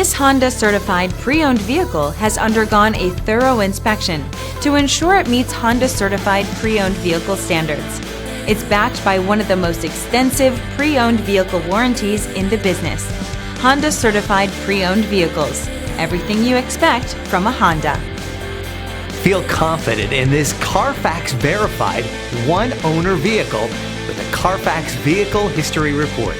This Honda certified pre-owned vehicle has undergone a thorough inspection to ensure it meets Honda certified pre-owned vehicle standards. It's backed by one of the most extensive pre-owned vehicle warranties in the business. Honda certified pre-owned vehicles. Everything you expect from a Honda. Feel confident in this CARFAX verified one-owner vehicle with a CARFAX Vehicle History Report.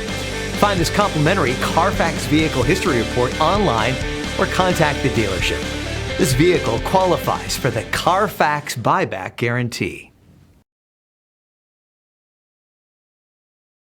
Find this complimentary CARFAX Vehicle History Report online or contact the dealership. This vehicle qualifies for the CARFAX buyback guarantee.